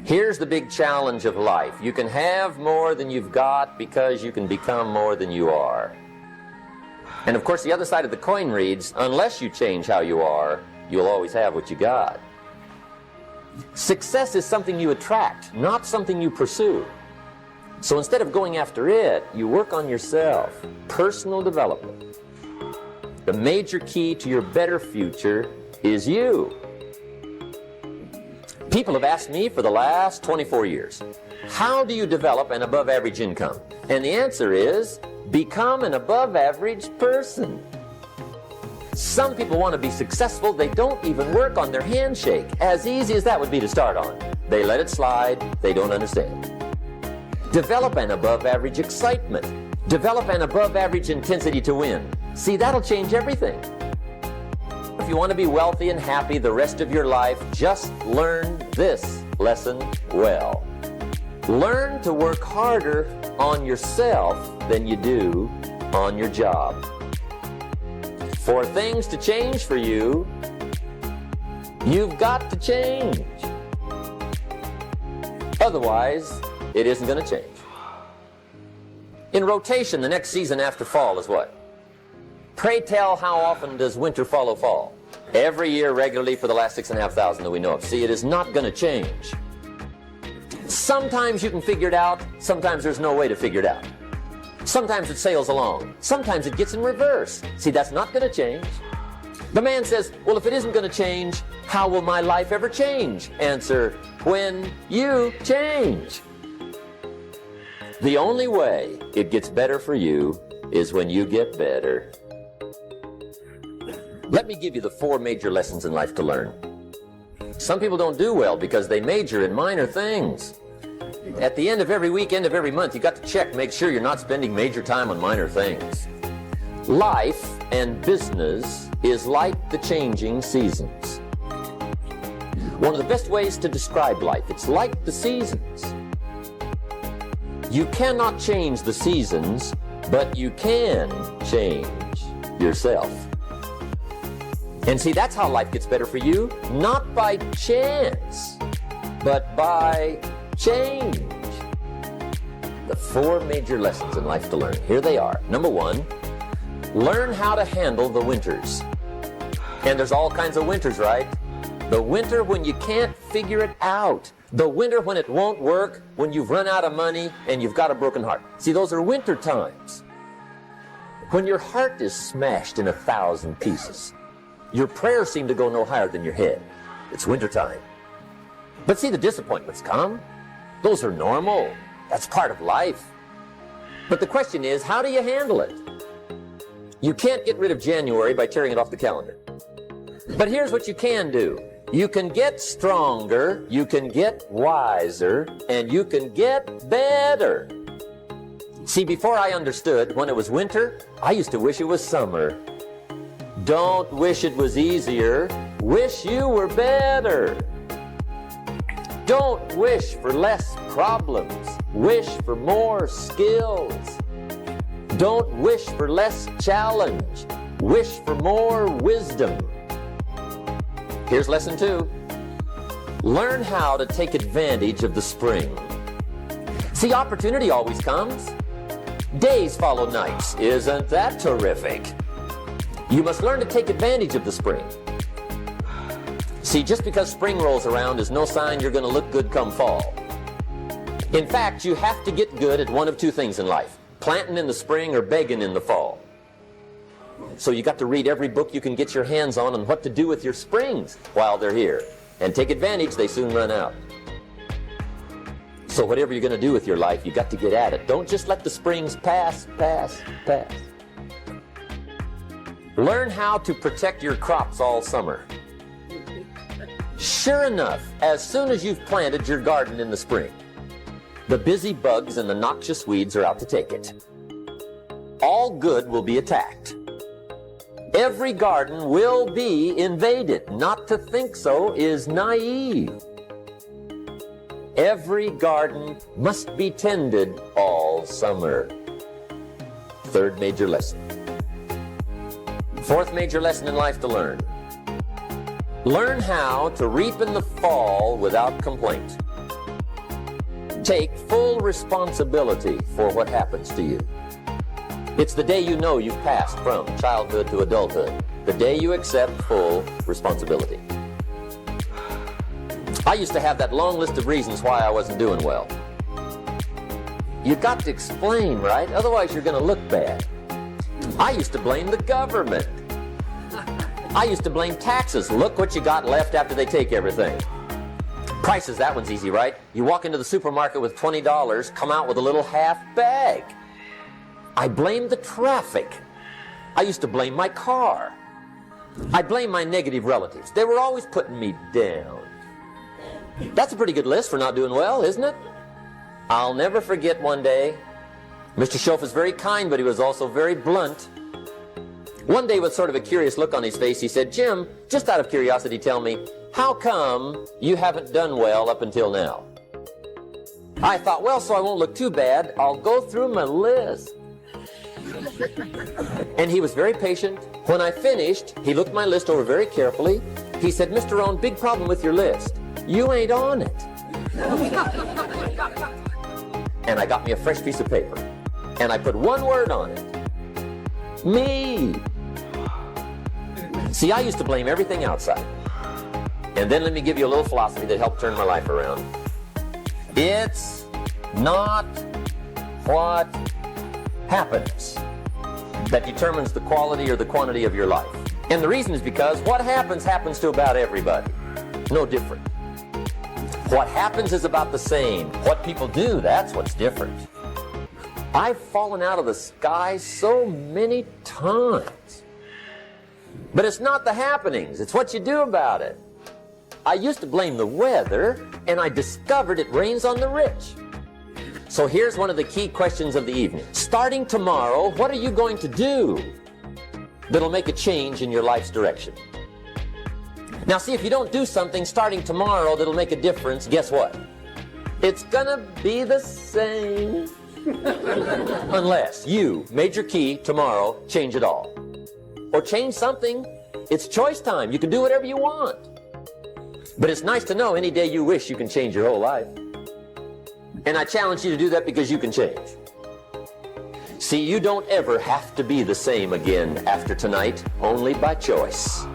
Here's the big challenge of life. You can have more than you've got because you can become more than you are. And of course, the other side of the coin reads, unless you change how you are, you'll always have what you got. Success is something you attract, not something you pursue. So instead of going after it, you work on yourself. Personal development. The major key to your better future is you. People have asked me for the last 24 years, how do you develop an above average income? And the answer is, become an above average person. Some people want to be successful, they don't even work on their handshake. As easy as that would be to start on. They let it slide, they don't understand. Develop an above average excitement. Develop an above average intensity to win. See, that'll change everything. If you want to be wealthy and happy the rest of your life, just learn this lesson well. Learn to work harder on yourself than you do on your job. For things to change for you, you've got to change. Otherwise, it isn't going to change. In rotation, the next season after fall is what? Pray tell, how often does winter follow fall? Every year regularly for the last 6,500 that we know of. See, it is not going to change. Sometimes you can figure it out, sometimes there's no way to figure it out. Sometimes it sails along, sometimes it gets in reverse. See, that's not going to change. The man says, well, if it isn't going to change, how will my life ever change? Answer, when you change. The only way it gets better for you is when you get better. Let me give you the 4 major lessons in life to learn. Some people don't do well because they major in minor things. At the end of every week, end of every month, you got to check, make sure you're not spending major time on minor things. Life and business is like the changing seasons. One of the best ways to describe life, it's like the seasons. You cannot change the seasons, but you can change yourself. And see, that's how life gets better for you, not by chance, but by change. The 4 major lessons in life to learn. Here they are. Number 1, learn how to handle the winters. And there's all kinds of winters, right? The winter when you can't figure it out. The winter when it won't work, when you've run out of money and you've got a broken heart. See, those are winter times. When your heart is smashed in 1,000 pieces. Your prayers seem to go no higher than your head. It's wintertime. But see, the disappointments come. Those are normal. That's part of life. But the question is, how do you handle it? You can't get rid of January by tearing it off the calendar. But here's what you can do. You can get stronger, you can get wiser, and you can get better. See, before I understood, when it was winter, I used to wish it was summer. Don't wish it was easier. Wish you were better. Don't wish for less problems. Wish for more skills. Don't wish for less challenge. Wish for more wisdom. Here's lesson 2. Learn how to take advantage of the spring. See, opportunity always comes. Days follow nights. Isn't that terrific? You must learn to take advantage of the spring. See, just because spring rolls around is no sign you're going to look good come fall. In fact, you have to get good at one of 2 things in life. Planting in the spring or begging in the fall. So you got to read every book you can get your hands on what to do with your springs while they're here. And take advantage, they soon run out. So whatever you're going to do with your life, you got to get at it. Don't just let the springs pass. Learn how to protect your crops all summer. Sure enough, as soon as you've planted your garden in the spring, the busy bugs and the noxious weeds are out to take it. All good will be attacked. Every garden will be invaded. Not to think so is naive. Every garden must be tended all summer. 3rd major lesson. 4th major lesson in life to learn. Learn how to reap in the fall without complaint. take full responsibility for what happens to you. It's the day you know you've passed from childhood to adulthood, the day you accept full responsibility. I used to have that long list of reasons why I wasn't doing well. You got to explain, right? Otherwise you're going to look bad. I used to blame the government. I used to blame taxes. Look what you got left after they take everything. Prices, that one's easy, right? You walk into the supermarket with $20, come out with a little half bag. I blamed the traffic. I used to blame my car. I blamed my negative relatives. They were always putting me down. That's a pretty good list for not doing well, isn't it? I'll never forget one day. Mr. Schoaf was very kind, but he was also very blunt. One day, with sort of a curious look on his face, he said, "Jim, just out of curiosity, tell me, how come you haven't done well up until now?" I thought, well, so I won't look too bad, I'll go through my list. And he was very patient. When I finished, he looked my list over very carefully. He said, "Mr. Rohn, big problem with your list. You ain't on it." And I got me a fresh piece of paper. And I put one word on it. Me. See, I used to blame everything outside. And then let me give you a little philosophy that helped turn my life around. It's not what happens that determines the quality or the quantity of your life. And the reason is because what happens to about everybody. No different. What happens is about the same. What people do, that's what's different. I've fallen out of the sky so many times. But it's not the happenings, it's what you do about it. I used to blame the weather, and I discovered it rains on the rich. So here's one of the key questions of the evening. Starting tomorrow, what are you going to do that'll make a change in your life's direction? Now see, if you don't do something starting tomorrow that'll make a difference, guess what? It's gonna be the same. Unless you, major key, tomorrow, change it all. Or change something. It's choice time. You can do whatever you want. But it's nice to know any day you wish you can change your whole life. And I challenge you to do that because you can change. See, you don't ever have to be the same again after tonight, only by choice.